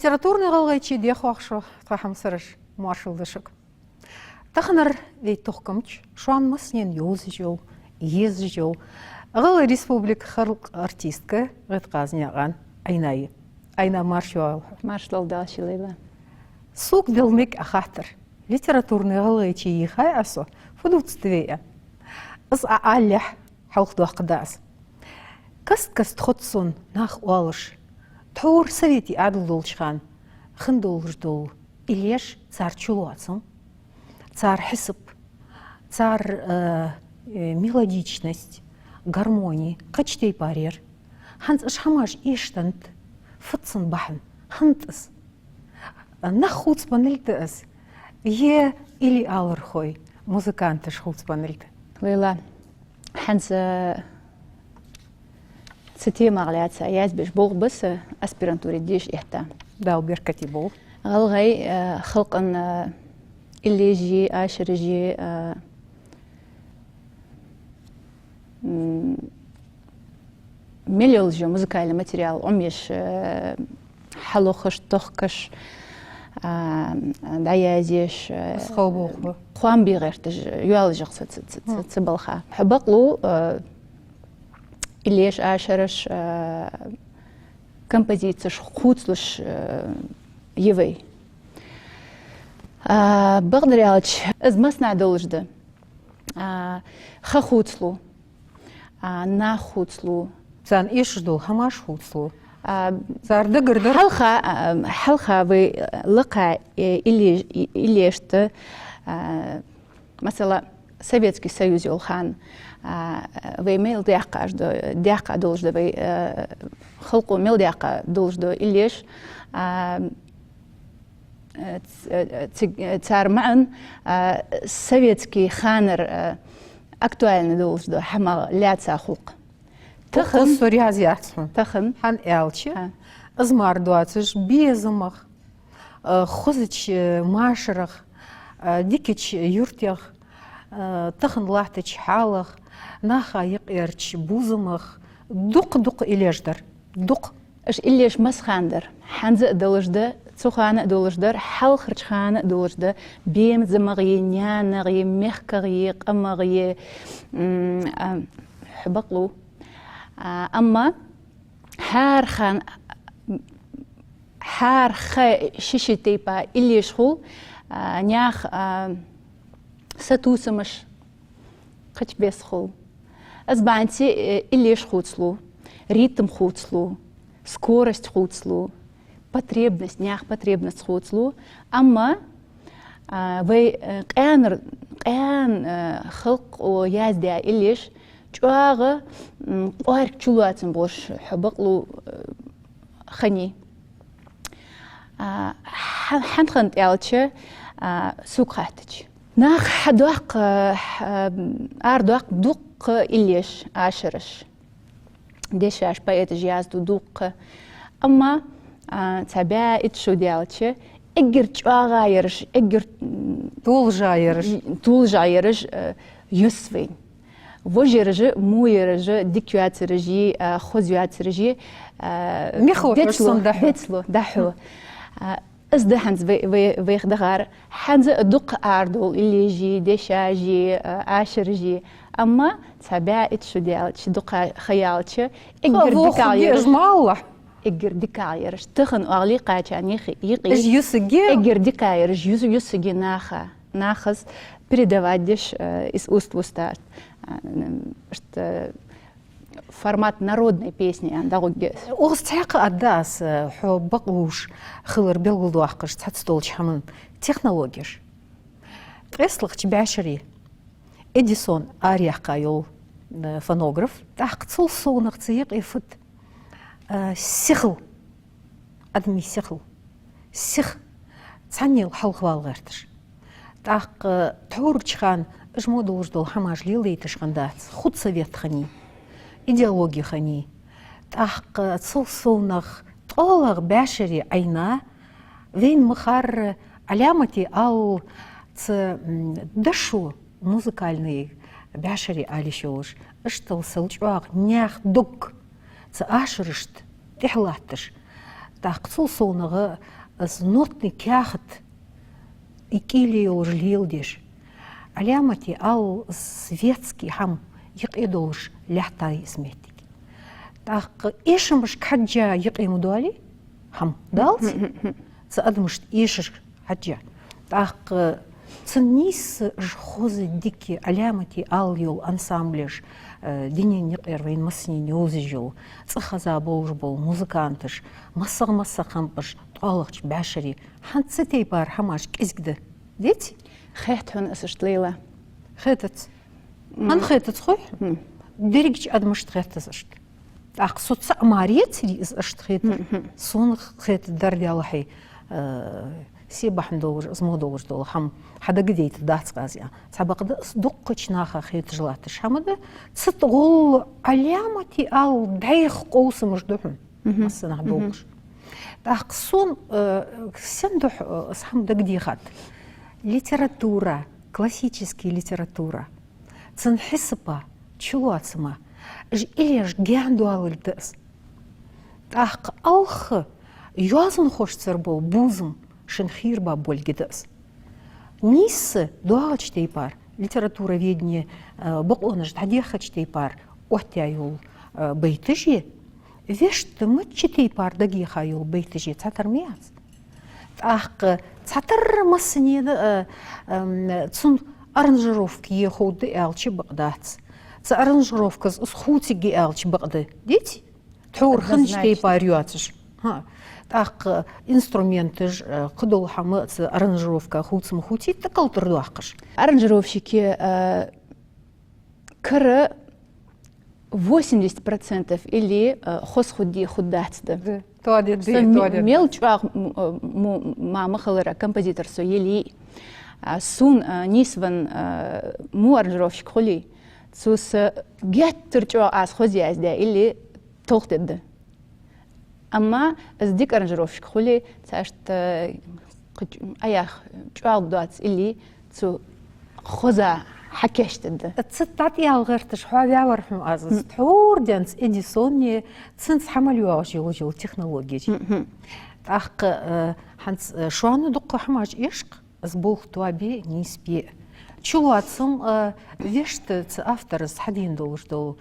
литературный галгайчи дехуахшо тахамсырыш маршалдышык. Тахнар вейтохкамч, шуан маснен юзжол, езжол. Гал республика халк артистка гытказняган айнай. Айна маршал. Маршал далшилайла. Сук делмек ахатыр. Литературный галгайчи ехай асо. Фудуцтвея. Аз аалях халхдуақдас. Каст тхотсон нах уалыш. Тхор совети адулдолчхан. Хындолждол. Илеш цар чулуацын. Цар хисып. Цар мелодичность. Гармонии. Качтей парер. Ханс ашхамаш иштант. Фытсын бахн. Хантыс. Нахуц панельтыс. Е или алырхой. Музыканты шхуц панельты. Лейла. Ханс ستيما غلاتsa ياز باش بوغ بس اسبيرانتوري ديش احتا داو بيركتي بول غلغي خلقن اللي يجي اشر يجي مليولجي مузыкальный материал умеш حلوخش تخكش دايازيش سخوبوخ خوان بيغيرتج يوالجي تبلخا حبقلو Илеш ашараш композиция хуцлыш евей. Благодаряч измасна должда. Хахуцлу. Нахуцлу. Цан ишдул хамаш хуцлу. Зарда гырдыр. Халха вы лыка илешті. Масала Советский Союз олхан. Вы мел дяка должда вы халку мел дяка должда илеш цар маан советский ханер актуальный должда хама ляца халк. Тахын сурязяцман. Тахын хан элчи. Азмар дуацыш безымах. Хозыч машырах. Дикич юртях. Тахын лахтыч халах. Наха يقيرش بوزمخ دق إليشدر دق إيش إليش مسخاندر حنز دولجدر سخان دولجدر حل خرجخان دولجدر بيم زمغي نيانغي مخكغي قمغي حبقلو أما حار شيشي تيبا إليش خو نياخ ستوسمش قش بيسخو أزبانتي إليش خوцлу, ритм خوцлу, скорость خوцлу, потребность, нях потребность خوцлу, أما вы قان خلق ويازدع إليش جواغ قارك جلواتن بوش حبقلو خني حنخنت يالتش سوق خاتج ناخ حدوق أردوق دوق إليش عشرش ديشاش بايت جيازدو دوق أما تبع إتشو ديالتش إجر جواغا يرش إجر طول جايرش يسوين وجرج مو يرج ديكيات رجي خوزيات رجي ميخو ديتلو دحو ازده حنز ويخ دغار حنز دق أردول اللي يجي ديشاجي عاشرجي أما تبع إتشو ديالتش دق خيالتش إجر ديكاليرش إجر ديكاليرش تخن أغلي قاچان يقي إجر ديكاليرش يسجي ناخذ передавать из уст в уста формат народной песни أستحق أداس حبقوش خلر بيلغلو أحقش تحتستولش حمن технологиш قيسلق تباشري إديسون أريح قايل فونوغراف تحق تصلصو نغتيق يفت سيخل أدمي سيخ تعني الحلق والغيرتش تحق تحورجخان اجمو دولجدول حماج ليليتشخان دات خود سويت خاني идеология хани тах цолсонах толар башери айна вен махар алямати ал ц дашу музыкальный башери алишош ыштыл сылчуак нях дук ц ашрышт тихлаттыш тақсыл соныгы нотный кяхт икили ожлил деш. Алямати ал светский хам يقيدوش لحتى اسمتك تاق ايش مش حاجه يقيموا دولي هم دالت صادمش ايش حاجه تاق تنيس خوز ديكي علامتي اليول انسامبلش دينين يقير وين مسنين يوزجو صخزا بوجبو مузыкантыш مسق خمبش طالقش باشري حنتي بار حماش كيزكده ديتي خيتهن اسشت ليلى خيتت أنا خيتت خوي دريج أدمشت خيتت أقصد سأماريت لي أشت خيت صون خيت الدردي الله حي سيبح ندور اسمه دور دول حم حدا قديت دات قازيا سبق دقش ناخا خيت جلاتش حمد ستقول علامتي أو دايخ قوس مش دحم مثلا دوش أقصون سندح اسحم دقدي خات литература классическая литература تنحسبها تشواتسما إليش جاندوال الدس تاق ألخ يوازن خوش تربو بوزم شنخير بابول جدس نيس دوالش تيبار ليتراتورا ведение بقونش تحديخش تيبار وحتيايول بيتجي веш تمتش تيبار دقيقايول بيتجي تاترمياز تاق تاتر مسني تسون аранжировки ехуды элчи багдат. За аранжировка с хутиги элчи багды. Дити? Тур ханчтей парюатиш. Ха. Так инструменты ж кудол хамы с аранжировка хутсм хути такал турдуахкаш. Аранжировщики кыры 80% или хосхуди худатсды. Мелчуах мамахалара композитор со ели сун нисван му аранжировщик холи цус геттер аз хозяйс да или тохтед. Ама дик аранжировщик холи цашт аях чуал датс или цу хоза حكشتد تصطاتي غيرتش حوالي ورحم أزز تحور دانس إديسوني تسنس حمل يواجي وجو التكنولوجيا تأخ حنس شوان دق حماج إشق زبوخ توابي نيسبي شو واتسم вешт автор с حدين دوش دو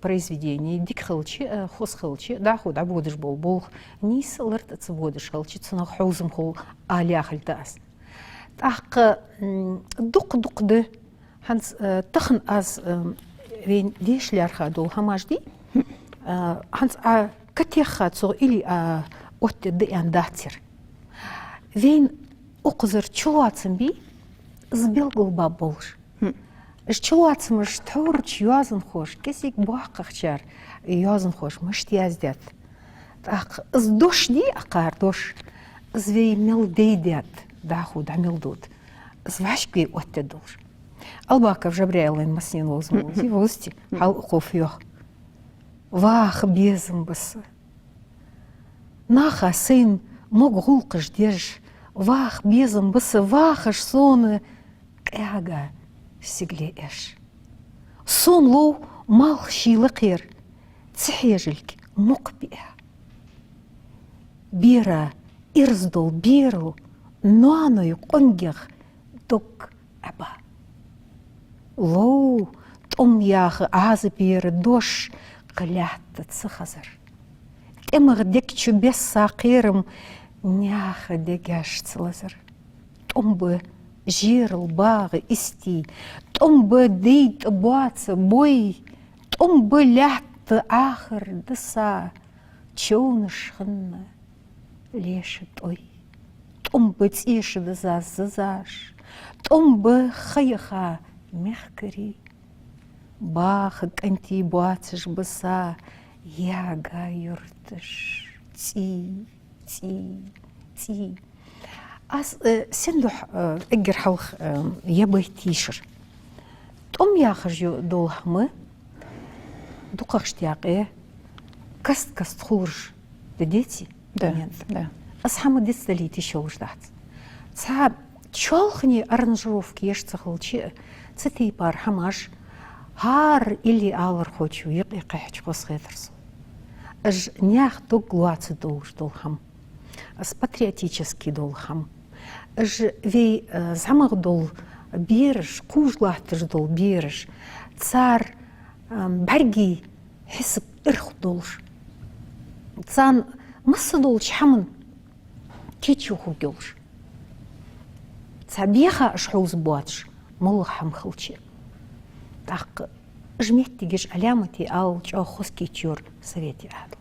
произведений дик хылчи хос хылчи да худ абудыш бол бул нис лырт цводыш хылчи цнах хузым хол аляхлтас تأخ دق ده هنس تخن از وين ديش لارخا دول هماش دي هنس كتيخا تسو إلي أوت دي أنداتير وين أقزر تشواتسن بي زبيل قلبا بولش تشواتسن مش تحورش يوازن خوش كسيك بواقع خشار يوازن خوش مش تيازدات تأخ زدوش دي أقار دوش زوي ميل ديدات داخود عمل دود звачки оттедур албака в жабряйлын маснин возмузи вости хал кофех вах безым бысы наха сын мог гулкыш держ вах безым бысы вахаш соны кяга сигле эш сон лоу мал шилы кыр цхежелки мукбия бира ирздол бирл نوانو يقنجخ دوك أبا لو تأم ياخ عازبير دوش قلعت تسخزر تأمغ ديكتشو بس ساقيرم نياخ ديكاش تسلزر تأم بجير الباغ استي تأم بديت بواتس بوي تأم بلعت آخر دسا تشونش خنا ليش توي تقوم بتيش دزاش تقوم بخيخة مخكري باخك انتي بواتش بسا يا غايرتش تي أس سندح اجر حوخ يبي تيشر تقوم ياخر دول حمى دوقة اشتياقية كست خورج دديتي да. أصحاب ديستلي تشوش دات. صعب تشالخني أرنجروفك يشتغلشي تتي بار حماش هار اللي آور خوتشو يقي قحش قص غيرسو. Ж нях док луацы долж долхам. С патриотический долхам. Ж вей замах дол береш, кужлахтыш дол береш. Цар барги حسب إرخ دولش تان مس دولش حمن كيتشو خو جولش تابيخا أشحوز بواتش مول حم خلشي تاق جميتي جيش علامتي أو جو خس كيتشور سويتي هذا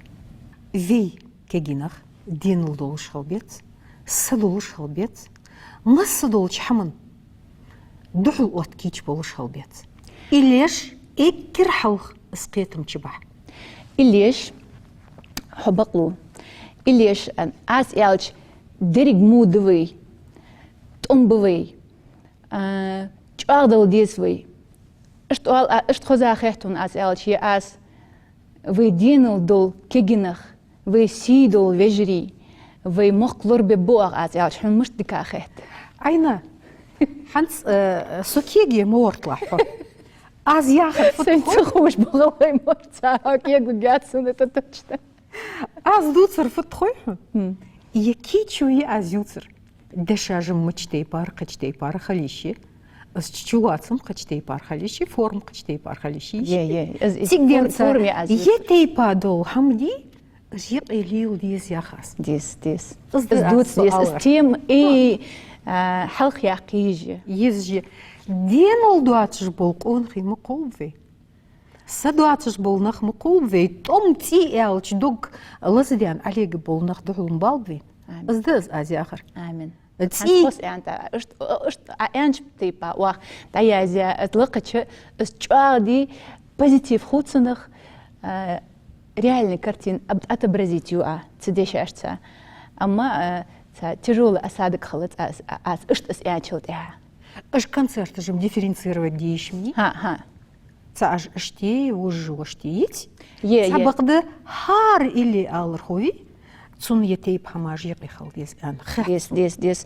في كجينخ دين الدولش خلبيت سدولش خلبيت مس دولش حمن دحو وات كيتش بولش خلبيت إليش إكر حلخ اسقيتم تشبح إليش حبقلو إليش أن أس يالش درج مودوي تأمبوي تأخذ ديسوي إشت خذا خيتون أس يالش هي أس في دينل دول كجنخ في سيدول وجري في مقلر ببوغ أس يالش حن مش دكا خيت أين حنس سوكيجي مورطلح Az jager Sen تخوش بغوي مرتا هاكي قاعد سنة تتشتا Az دوتر فتخويهم يكيتشو از يوتر دشاجم مجتي بار قجتي بار خليشي از تشواتم قجتي بار خليشي فورم قجتي بار خليشي فورم يا أزيز يتي بادو حمدي از يقيليو ديز ياخاس ديس از دوتس ديس از تيم اي حلق يقيجي يزجي دين الدواتش بولقون خي مقوبي سدواتش بولنخ مقوبي توم تي الش دوك لزديان عليك بولنخ دحون بالبي ازدز ازي اخر امين تي بس انت اشت انش تيبا واخ تايا زي اطلقتش استشادي بوزيتيف خوتسنخ реальный картин отобразить ее цедешешься اما تجول اسادك خلط اس اشت اس ячилтя اش концерт жем дифференцировать дейшмни ها цаж اشتي وجوشتيت يه سبقد هار اللي алрхуи цун етейп хамаж يقي خلديس ان ديس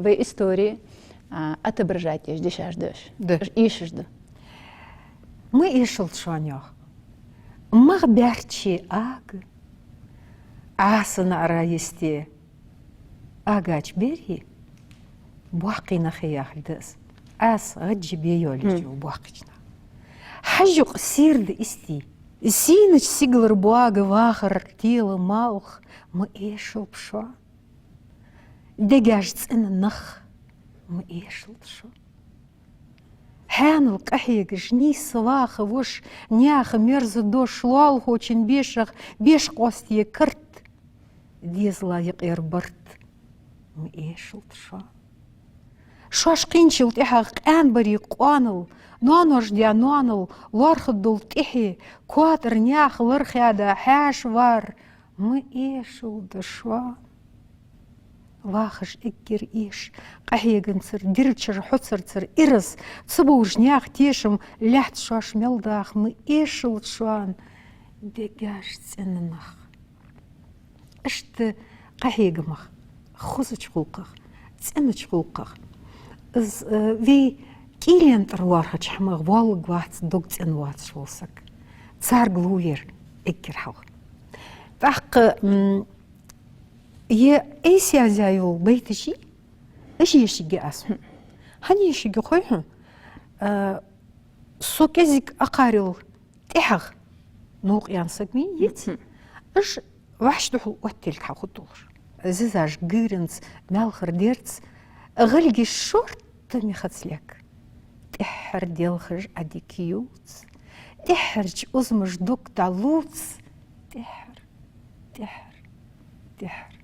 в истории отображать дешешдеш ишешд мы ишел шанях махбярчи аг асына раисте агач бери بواقينا خياخدس أس غجي بيولي جو بواقينا حجق سيرد استي سينج سيجلر بواغ واخر تيل مالخ ما إيشل بشو دجاجت إن النخ ما إيشل بشو هانل كحيق جني سواخ وش نياخ مرز دوش لال خوشن بيشخ بيش قوستي كرت ديزلا يقير برت ما إيشل بشو شاش قينشل تحق أنبري قوانل نانوش ديا نانل لارخ دول تحي كواتر نياخ لرخ هذا حاش وار ما إيشل دشوا واخش إكر إيش قحيقن سر ديرتشر حتسر سر إرس تصبوش نياخ تيشم لحت شاش ملداخ ما إيشل شوان ديجاش تسننخ اشت قحيقمخ خوزش قوقخ تسنش قوقخ از وی کیلین تروارخ چحمق والگ وات دوگت ان وات شوسک تسار گلویر اکر حق فحق يه ايسيا زايو بيتشي ايش يشيجي اسم هني يشيجي خويهم سوكيزك اقارل تحق نوق يانسك مين يت اش وحش دحو واتلك حقودور زيزاج غيرنس مالخر ديرتس غلقي الشورت ميخاتسلك تحر ديالخرج اديكيوت تحرج ازمج دوك تعلوت تحر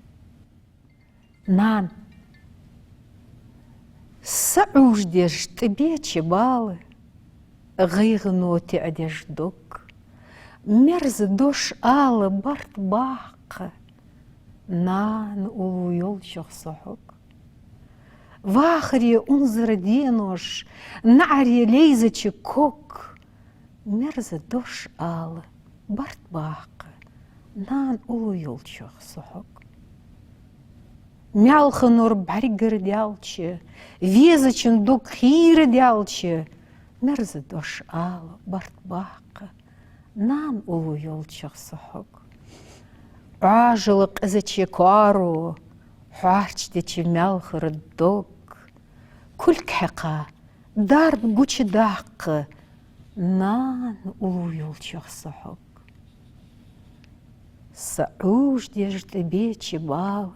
نان سعوج ديش تبيتشي بالي غيغنو تعديش دوك مرز دوش آل برت باق نان اولو يولشوخ صحوك واخري انظر دينوش نعري ليزتشي كوك مرز دوش آل برت باق نان اولو يولشوخ صحوك مялхынор баригер дялче, везачин док хир дялче, мерзе дош ала бартбака, نان أولو يولشخ صحق عاجلق إذا تشيكارو حارش دي تشمالخر الدوق كل كحقا دار بقوش داق نان أولو يولشخ صحق سعوش ديج تبيتش باوي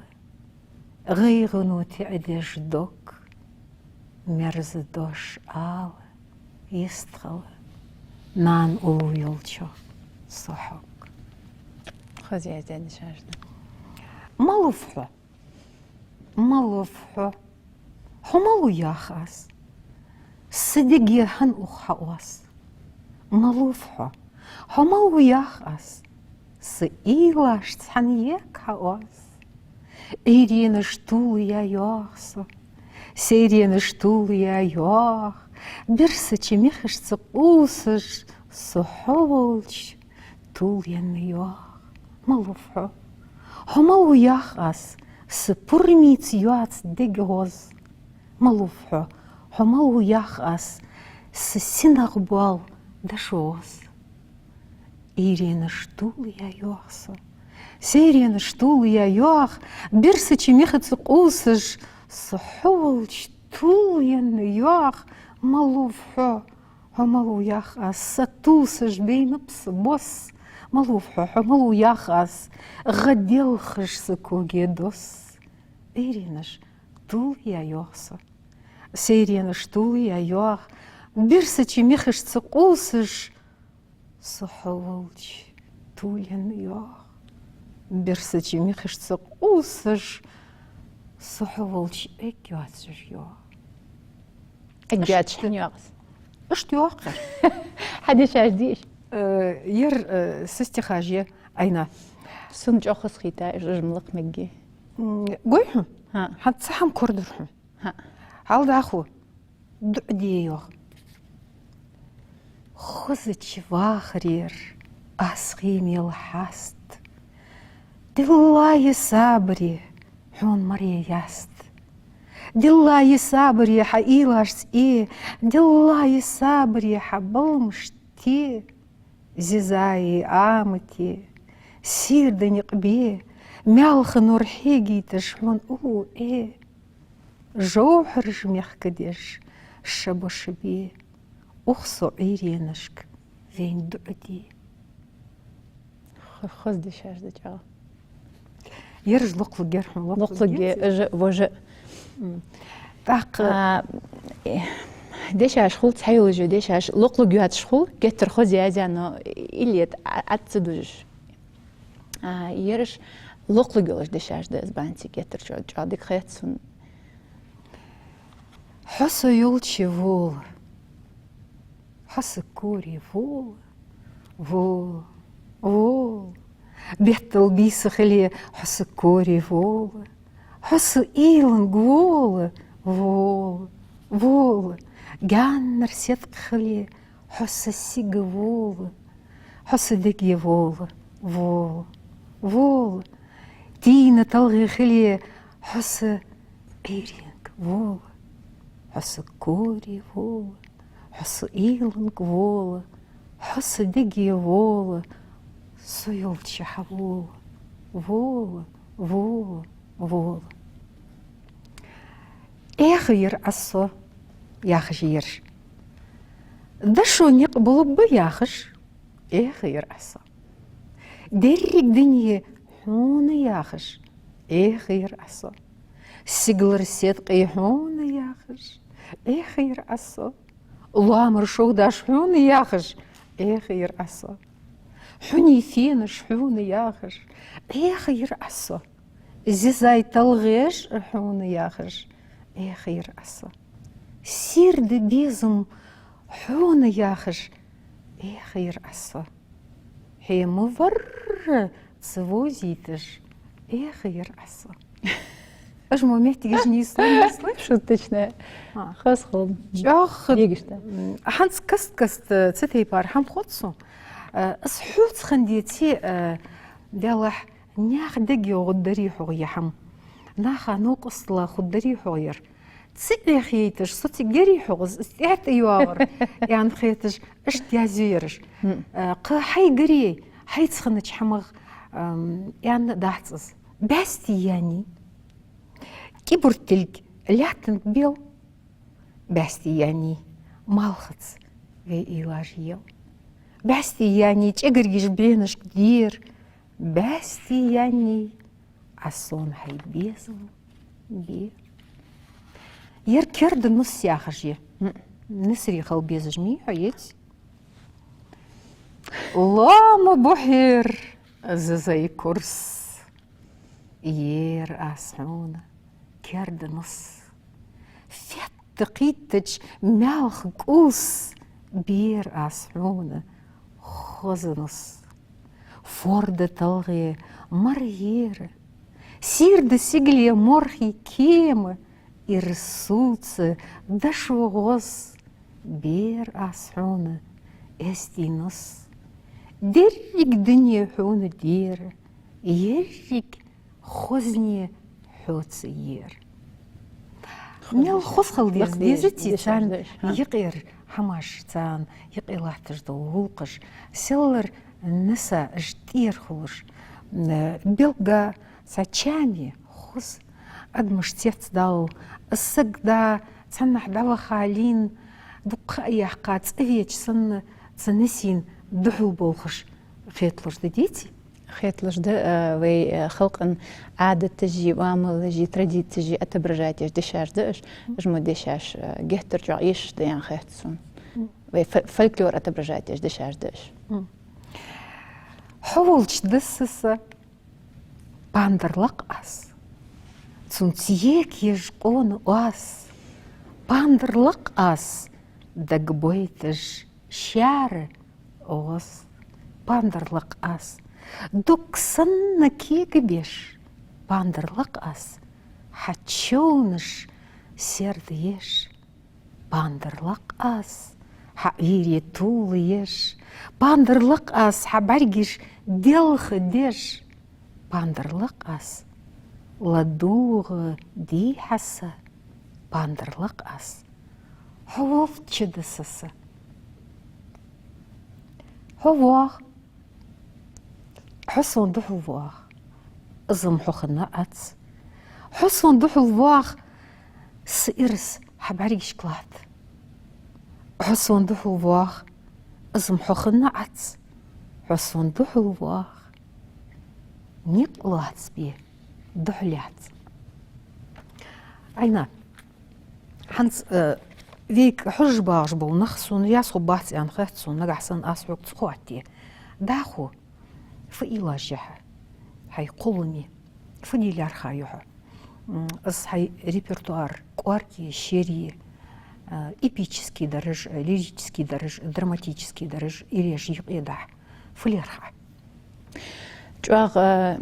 غيغنو تعديش دوك مرز دوش آوي يستخل نان أولو يولشخ صحق خذي عزيزي شاجنا مالوفحو حمالو ياخاس صدقي هن أخواس مالوفحو حمالو ياخاس سئيلاش تحنيك هواس إيرين شتول يا ياخس سيرين شتول يا ياخ برسة ميخش تقوسش صحولش تول يا مالوفحو حمالو ياخاس سبورميت يوات ديغوز مالوفحو حمالو ياخاس سسينغبال داشوز إيرين شتول يا ياخس سيرين شتول يا ياخ برسة ميخت قوسش صحولش تول ياخ مالوفحو حمالو ياخاس ستوسش بين بص مالوفحو حمالو ياخاس غديلخش سكوغي دوس إيرينش تول يا ياخس سيرينش تول يا ياخ برسة ميخش تقوسش صحولش تول ياخ برسة ميخش تقوسش صحولش إكياتش ياخ إجاتش نيوغس اشتياقر حدي شاجديش ير سستخاجية أين سنج أخص خيتا جملق مجي قويهم ها حتصحم كردرهم ها هل داخو دعديو خزت واخرير أسخيمي الحاست دللاي صابري حون مريا ياست دللاي صابري حقيلاش إيه دللاي صابري حبلمشتي زيزاي آمتي سير دنيق بيه مالخ نور حيجي تشحون إيه جوحر جميخ كديش شبوش بيه أخصو عيرينشك فين دعدي خذ دي شاجدة جا يرج لقل جرحم لقل وجه تاق ديشاش خول تحيو جو ديشاش لقل جوات شخول كتر خذ عزيانو إليت عتصدوج يرش لقل جوش ديشاش داز بانتي كتر جو جادك خيتسون حس يولشي فول حس كوري فول بيت البيس خلي حس كوري فول حس إيلن قول فول جان نرسيت خلي حس سيج فول حس دقي فول تينا تلغي خلي حس إيرينك فول حس كوري فول حس إيلن قول حس دقي فول سيولتش حبول فول إخير أصو ياخجير دشو نقبل بياخش إخير أصو ديريك دنيا حون ياخش إخير أصو سيقلر سيدقي حون ياخش إخير أصو لامر شو داش حون ياخش إخير أصو حوني فين شحون ياخش إخير أصو زيزاي تلغيش حون ياخش إخير أصو سير دبيزم حون ياخش إخير أصو هي مفر تسوزيتش إخير أصو اش مو محتاج نيسلم شوتشنا خاص خم اخ يجشتا حنس كست تسيتي بار حم خدسو اسحوت خنديتي دالح ناخ دقي غدري حوي حم ناخ نوقص لا خدري حوير تسيقي خيتش صوتي جري حوز استيعت يواور يعني خيتش اشت يا زيرش قا حي جري حي تسخنش حمغ يعني داحتس باستي يعني كيبرتلك لاتن بيل باستي يعني مالخص في إيواجيو باستي يعني تجريش بينش كتير باستي يعني عصون حي بيزم بير يركرد نص ياخجي نسري خو بيزجمي عيت الله مبحر زي كرس ير أسعونا كرد نص فيت تقيتج مالخ قوس بير أسعونا خوز نص فورد تلغي مرير سير دسيجلي مرخي كيمه إرسوتس دشو غص بير أسعونة استي نص دريك دنيا حون دير يريك خزني حوت سيير ميل خصخل ديزتي تان يقير حماش تان يقير لاحتش دولقش سلر نسا جدير خلش بلقى ساتشاني خص أدمش تيفت داو السق دا تسنح داو خالين دق أي حقات أفيتش تسنسين دحو بوخش خيطلش ديتي خيطلش دا وي خلقن عادة تجي وعمل جي ترديد تجي أتبرجات يش دشاش داش جمو دشاش جهتر جعيش ديان خيطسون وي فلكلور أتبرجات يش دشاش داش حولش دسسة باندر لقاس تسونتيك يجقون واس باندر لقاس دق بويتج شعر اوس باندر لقاس دوك سن كيك بيش باندر لقاس حتشونش سيرديش باندر لقاس حقيري طوليش باندر لقاس حبرجش دلخ ديش باندر لقاس لدوغ دي حسة باندر لقاس حوفت شدسسة هو حسون دحو واخ ازم حخنا أتس حسون دحو واخ سئرس حباريك شكلات حسون دحو واخ ازم حخنا أتس حسون دحو واخ نيقلات بيه دحلات أينا حنس فيك حج باش بو نخسون ياسو باتي أن خاتسون نجحسن أسوق تقوتي داخو في واجهة هاي قولني فدي لارخايوها أس هاي ريبرتوار كواركي شيري эпический дарыж, лирический дарыж, драматический дарыж или жив и да флирха. Чуар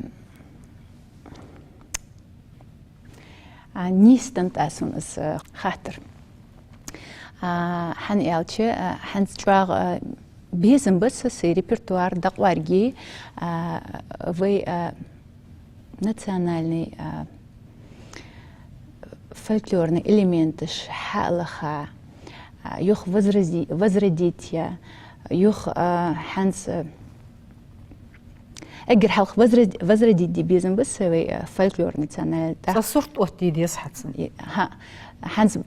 نيستنت أسونس خاطر حن يالشي حن چوار بيزن بس سي ريبرتوار دقوارجي في национальный фольклорный элементыш حالخا يخ возродития يخ حنس أجر حلق возродить دي بيزن بس هو فولكلور ناسيونال تاع صورت وقتي دي صحتسن ها حنس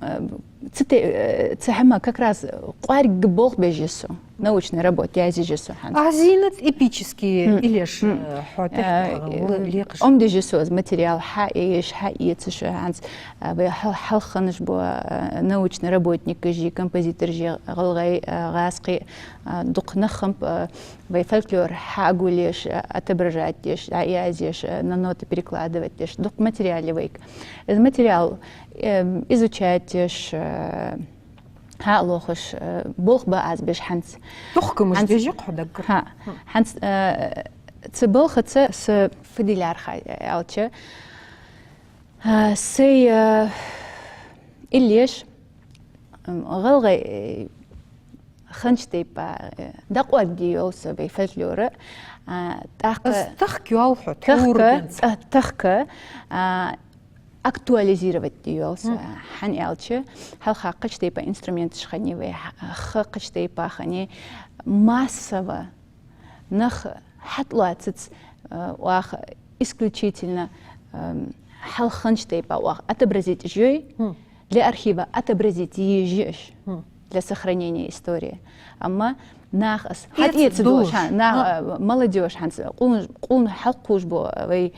تسحما как раз قوار قبوغ بيجسو научной работе азижесу حنس азинат эпические или ж ом дежесу материал хаиш хаиц حنس حلخنش بو научный работник جي композитор جي غلغي غاسقي دق نخم في фольклор حاقوليش отображать азиш на ноты перекладывать дق материалевик материал изучать ها لوخش بوخ بقى بيش حنس تحكم مش بيجي قدك ها حنس تبوخ س فديلار خاي اوتش سي إليش غلغي خنشتي با دقوا ديوس بفلكلور تحكي او تحكي актуализировать диолс хан элче хал хакыч типа инструмент шхани ве хакыч типа хани массово нах хатлатец вах исключительно хал ханч типа вах отобразить жой для архива отобразить ежеш для сохранения истории. Амма нахас хатьец душ на молодежь ханс кун хакуш бо вей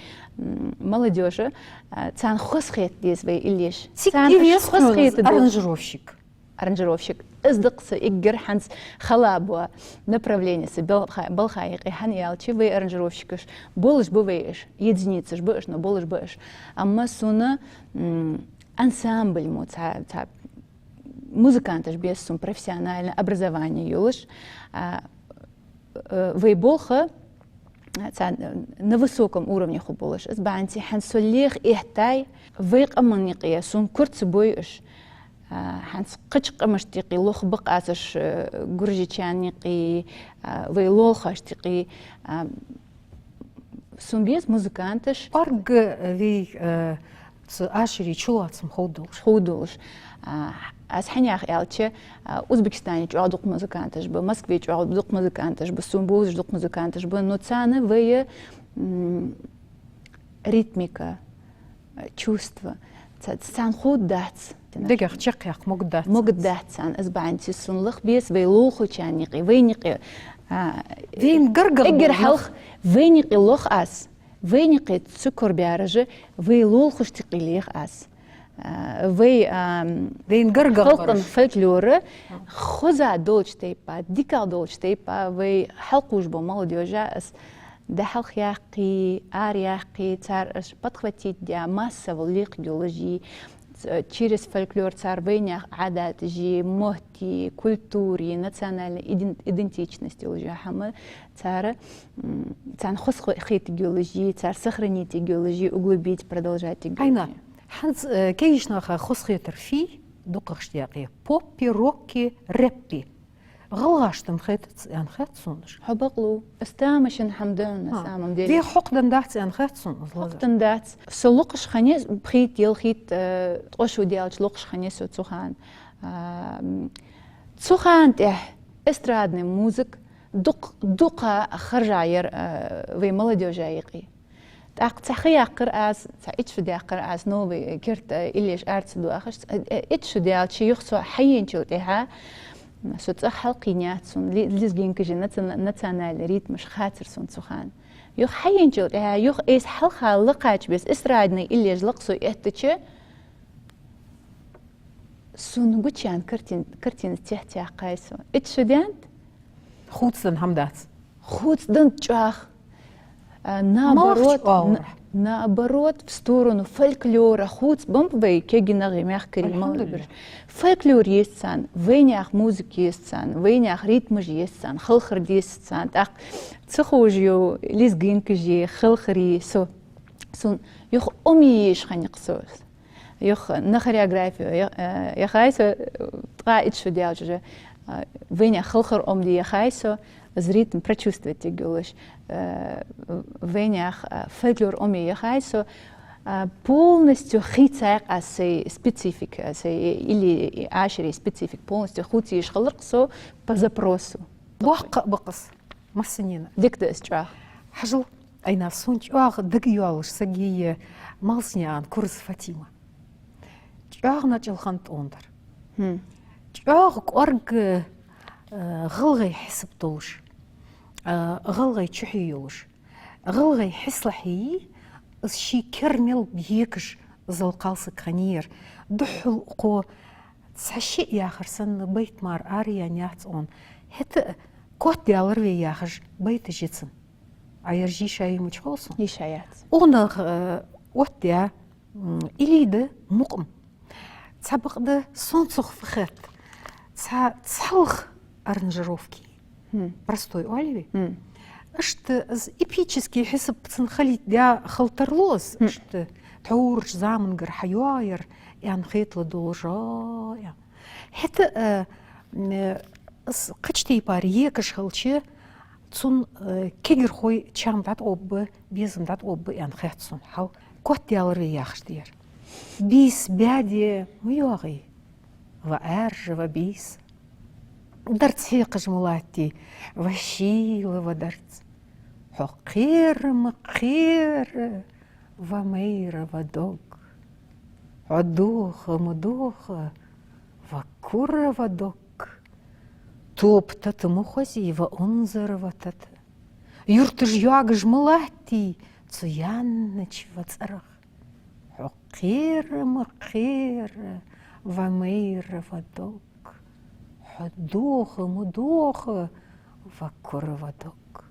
молодежи цан хосхет дес вей илиш цан хосхет аранжировщик издыксы иггер ханс халабу направление балхайки ханьялчи вей аранжировщикыш болыш бу вейш единицыш быш но болыш быш амма суна ансамбль му ца музыкантыш без сум профессиональное образование юлыш вей болха на высоком уровне хубулыш избанти хансулих ихтай вейк аманниqия сум курц бойыш ханс қычқа маштиқи лох бақасыш гуржичанниqи вей лолхаштиқи сум без музыкантыш арг вей ашри чулацым худулыш аз ханях элче Узбекистане чуадук музыкантыш бы Москве чуадук музыкантыш бы Сумбуз дук музыкантыш бы но цаны вее ритмика чувство цан худдац дегер чекяк могддац цан избанти сунлых бес вей лоху чанниqi вейниqi вейн гыргыр игер халх вейниqi лох ас вейниqi цукор бярыжы вей лолхуштиqилих ас вейн гыргыр халқын фольклоры хоза долч тейпа дикал долч тейпа вей халқуш бо молодежа ас да халқ яқи ар яқи цар подхватить да массово лик геологии через фольклор цар вейнях адат жи мохти культуре национальной идентичности уже хамы цар цан хосхит геологии цар сохранить геологию углубить продолжать геологию حنز كيش ناخا خصخيتر في دقق اشتياقي بوبي روكي رابي غلاشتم خيت ان خيت صونش حبقلو استامشن حمدان استامم ديال دي حقدن دات ان خيت صون حقدن دات سلوقش خنيس بخيت ديال خيت طوشو ديال لوقش خنيس تسوخان تسوخان تاع استرادني موزك دقه خرجاير في молодежаيقي تحقيق قرأس تعيش في قرأس نوبي كرت إليش أرتس دو أخش إتش ديال شيء يخصو حيين شو تها سو تحلقينات سون ليزجين كجي نتنال ريتم مش خاطر سون سخان يخ حيين شو تها يخ إيش حلقة لقاش بس إسرائيلنا إليش لقصو إهتش سون قتشان كرتين تحت قايسو إتش ديانت خوتسن همدات خوتسن تشاخ наоборот в сторону фольклора хуц бомбей кегинаги мягкий молодежь фольклор есть сан вейнях музыки есть сан вейнях ритмы есть сан хылхыр есть сан так цехожью лизгинки же хылхыри со сон юх омиеш ханиксос юх на хореографию я хайсо тра итшу делать же вейнях хылхыр омди я хайсо ритм прочувствовать геолож вейнях фольклор омия хайсо полностью хицайк асей специфик асей или ашери специфик полностью хутиш халырксо по запросу وحق بقص مسنين ديكدا استراح حجل أين صنج دق يالش سجية مالسنيان كورس فاطمة نجل خانت أندر أرج غلغي حسب طوش غلغي تشحيوش غلغي حسلحي شي كرمل بيكش زلقالسك خنير دحل قو تسحشي ياخر سن بيت مار آريا نيات اون هت كوت ديالر وي ياخر بيت جيتسن عيرجي شاي مجخوصن يشايات اونغ واتيا إليد مقم تسابق ده صنصخ فخت تسحلخ أرنجروفكي простой оливи что эпический حسب تنخلي ديا خلطرلوس что تعورش زامن جر حياير يعني خيط لدوجا يعني حتى قشتي باريكش خلشي تون كيجر خوي تشام دات أوب بيزم دات أوب يعني خيط صن حال كوت ديالر ياخش دير بيس بادي ميوغي وأرج وبيس درت حيق جملاتي وشيل ودرت حقير مقير ومير ودوق عدوخ مدوخ وكر ودوق توبتت مخزي وانظر وتت يرتج ياغ جملاتي تيانج وتصرخ حقير مقير ومير ودوق حدوخ مدوخ وكر ودوق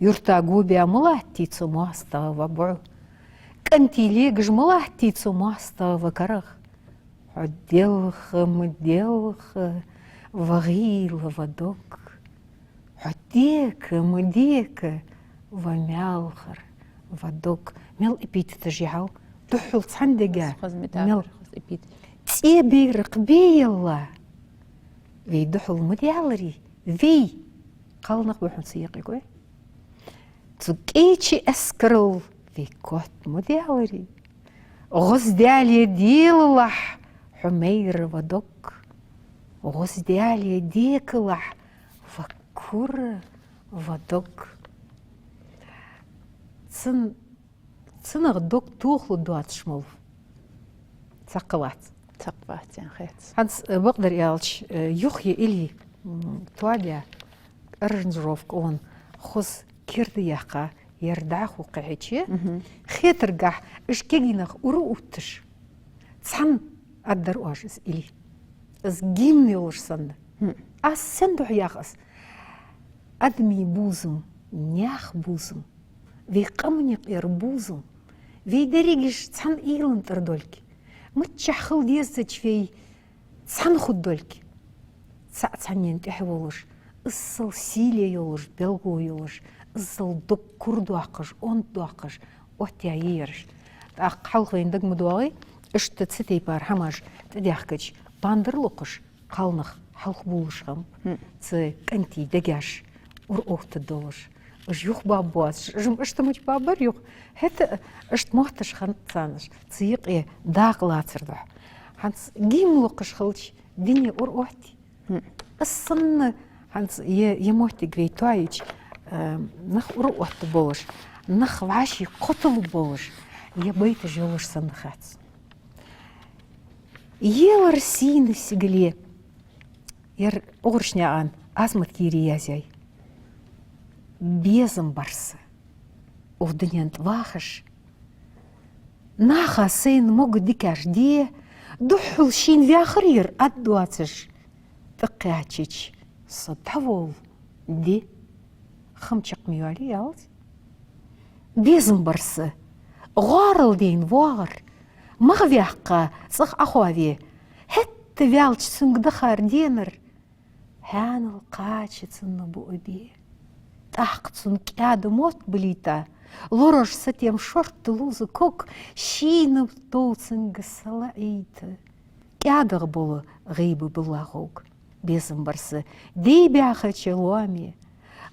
يرتا قوبيا ملاتي تسماستا وبعو كنتي ليق جملاتي تسماستا وكرخ عدلخ مدلخ وغيل ودوق عديك مديك ومالخر ودوق ميل إبيت تجيعو دحول صندقة ميل تيبي رقبي الله في دحول مديالري في قال نقبح نسيقي كوي تكيتشي أسكرل في كوت مديالري غزدالي ديلح حمير ودوق غزدالي ديكلح وكر ودوق تسنغ دوق توخلو دوات شمول تقوات يا خيت هانس بقدر يالش يخي إلي تواليا أرنجروفك أون خص كيردياقا يرداخ وقعيتشي خيتر قاح إش كيجينخ ورؤوتش تسحن أدر واجس إلي از جيم يولش سند أس سندو حياقس أدمي بوزم نياخ بوزم في قمنيق يربوزم في دريجش تسحن إيلن تردولك متشخل ديزتش في تسحن خدولك تسحنين تحولش الصل سيلي يولش بلغو يولش الصل دك كردو عقش أنت عقش وتعيرش حلقين دق مدواغي إش تتستي بار هماش تديحكش باندرلوقش قالنخ حلق بولشهم تي كنتي دقاش ورقوت الدولش إش يوخ بابواس جم إشتمج بابر يوخ هت إشت محتش خانتانش تيق إيه داق لا تردح هانس جيم لوقش خلش دنيا ورقوتي الصن هانس يموتي قريتوايج نخ ورقوت بولش نخ وعاشي قتل بولش يبيت جولش صندخات يور سين سيجلي ير أغرشني عن أزمت كيري يازاي بيزم برس ودنيا نتواخش ناخا سين موج ديكاش دي دحول شين في آخرير أدواتش تقياتش صدحول دي خمشق ميوالي يالت بيزم برس غارل دين وار مغفيحقا صخ أخوذي هت فيالش سنق دخار دينر هان القاتش تنبو أبي تحق تنك عاد موت بليتا لورش ستيم شورت لوز كوك شين بطول سنق الصلاعيت كعاد غبول غيب باللاغوك بيزم برس دي بياخد شلوامي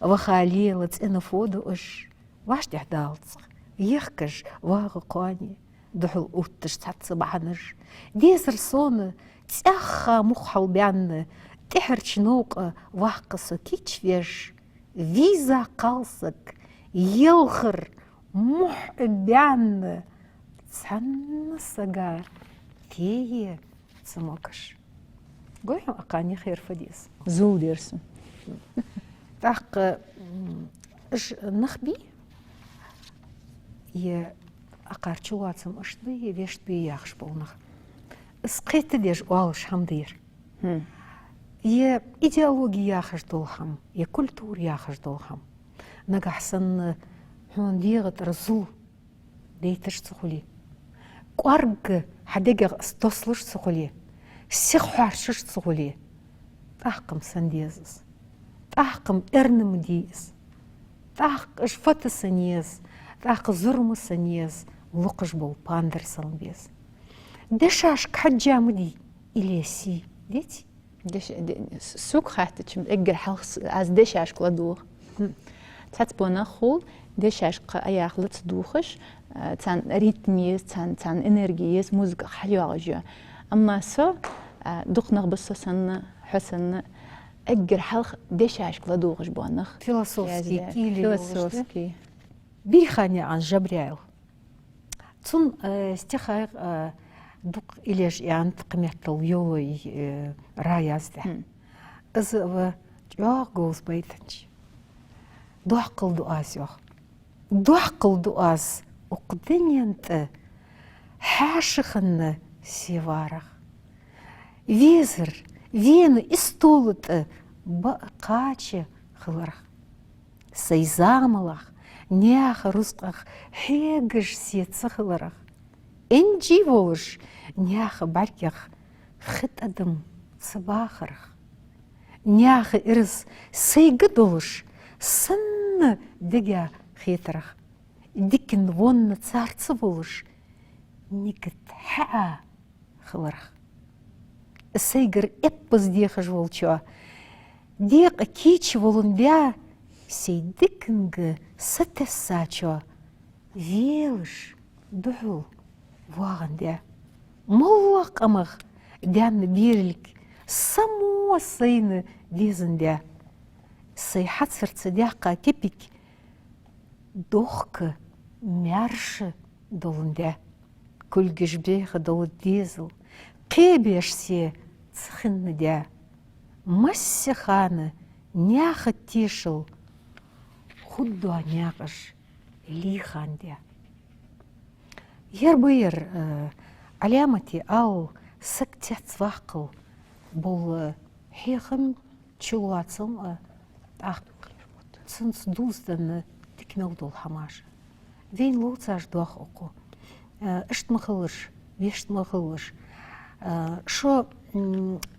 وخاليلت انفودو اش واش تحدالتسخ يخكش واغقاني دحل اوتش تتصبعنج ديزر صون تأخا مخحل بيان تحرش نوق واقص كيتش فيش فيزا قالسك يلخر مح بيان تسنسقا تيه تسموكش قويهم أقاني خير فديس زول يرسم تحق اش نخبي يا أقارتشواتم أشتبي ويشتبي ياخش بولنخ اسقيت ديش والش همدير يا إيديولوجي ياخش دولهم يا كولتور ياخش دولهم نجحسن هون ديغت رزول ديتش تقولي قارج حديقة استوصلش تقولي سيخ حارشش تقولي تحكم سنديز تحكم إرنم ديز تحق إشفت سنيز تحق زرم سنيز لقش بول باندر سلبيز دشاش كحجة مدي إليسي ديتي دش سوق خاتش من أجر حلقس از دشاش كلادوه تات بنا خول ديش عشق أياخلة تصدوخش تان ريتميز تان إنرجيز موسيقى حلوة جو أما سو دقنا بصصن حسن أجر حلق ديش عشق لدوغش بونخ فيلسوفسكي فيلسوفسكي بيخاني عن جبريل تون استخايق دق إليش يعني تقميت اليوي رايز ده از جوا جوز بيتنج دوحقل دؤاس يوخ دوحقل دؤاس وقدني انت حاشخن سيوارخ ويزر وين استولت بقاچه خلرخ سيزاملخ نياخ رزقخ حيجش سيتس خلرخ انجي ووش نياخ باركخ خط ادم صباخرخ نياخ ارز سيقدوش سن دقا خيترخ ديكن ون تسارت بولش نيكت حقا خلرخ سيقر ابز ديخ جولچوا ديق كيچ ولن بيا سيدكنگ ستساچوا ويلش دحول واغن ديا موق امغ ديان بيرلك سمو سين ديزن ديا سيحات سرت دياقا تبك دوخك ميارش دولن ديا كل جشبيخ دول ديزل قيبيش سي تسخن ديا مسخانة نياخ تيشل خدو نياقش ليخان ديا يربير علامتي أو سكتي تفاقل بول حيخم تشواتسم سنس دوزدن تكمل دول حماش وين لوتاش دوخ أقو اشت مخلش ويشت مخلش شو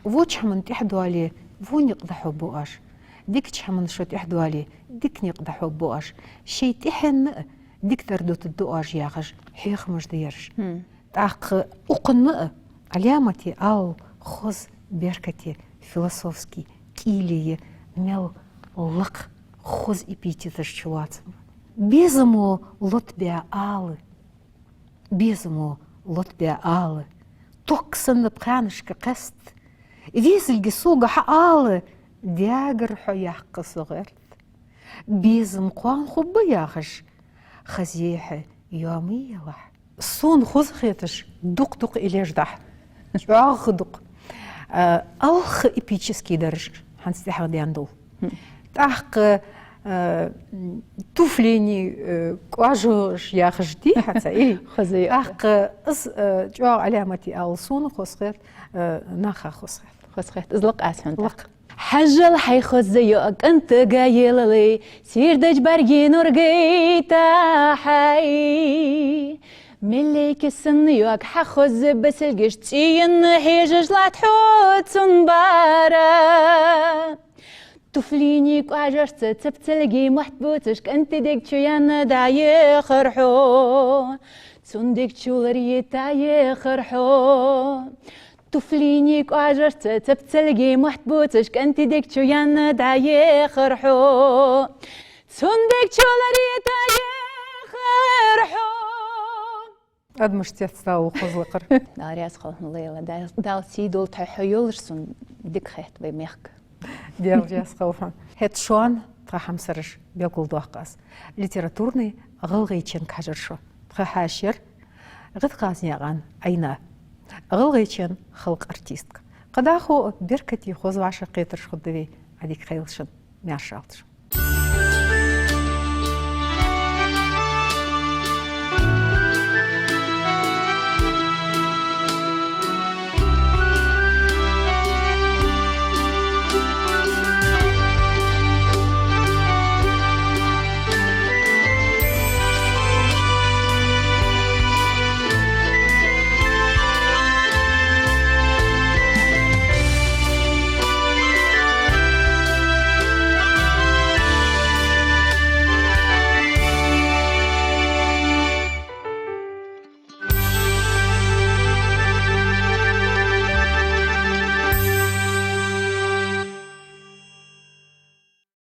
ووش حمن تحدو عليه وون يقدحو بوقاش ديك حمن شو تحدو عليه ديك يقدحو بوقاش شي تحن ديك تردوت الدوقاش ياخش حيخ مش ديرش تاق أقن علامتي أو خوز بيركتي فيلسوفسكي كيلي مел لق خوز إبيتيتش شواتم بيزمو لط بيا آل بيزمو لط بيا آل توكسن بخانش كقست ويزل جسوغا حقال دياجر حيحق صغرت بيزم قوان خب ياخش خزيحة يومية وح صون خوز خيتش دق دق إليش دح شعاغ دق ألخ إبيتشسكي درج هنستحق ديان دول تحق توفليني كواجوش ياخش دي حتى إيه خزي تحق جوا علامتي ألصون خسخت ناخا خسخت إزلق أسفن لق حجل حيخوز زيوك أنت قايل لي سير دج برجين ورقيتا حي مليك السنيوك حخوز بس القشتين حيجج لا تحوت سنبارا تفليني كواجرت تبتلقي محتبوتشك أنت ديك شيان داي خرحو تندك شولريتا يخرحو تفليني كواجرت تبتلقي محتبوتشك أنت ديك شيان داي خرحو تندك شولريتا يخرحو قد مش تستاو خزلقر داري أسخل الليلة دال سيدول تحيولش سن ديك خيت بميخك ديال جاس خوفا هاد شوان تخم سرش بيقول دوقاس ليتراتورني غلغيتشن كحجرشو تخاشر غد قاسنيغان أينا غلغيتشن خلق ارتيستك قداخو بركتي خوز وعشا قيترش خدوي هذيك خيلشن مياشالتش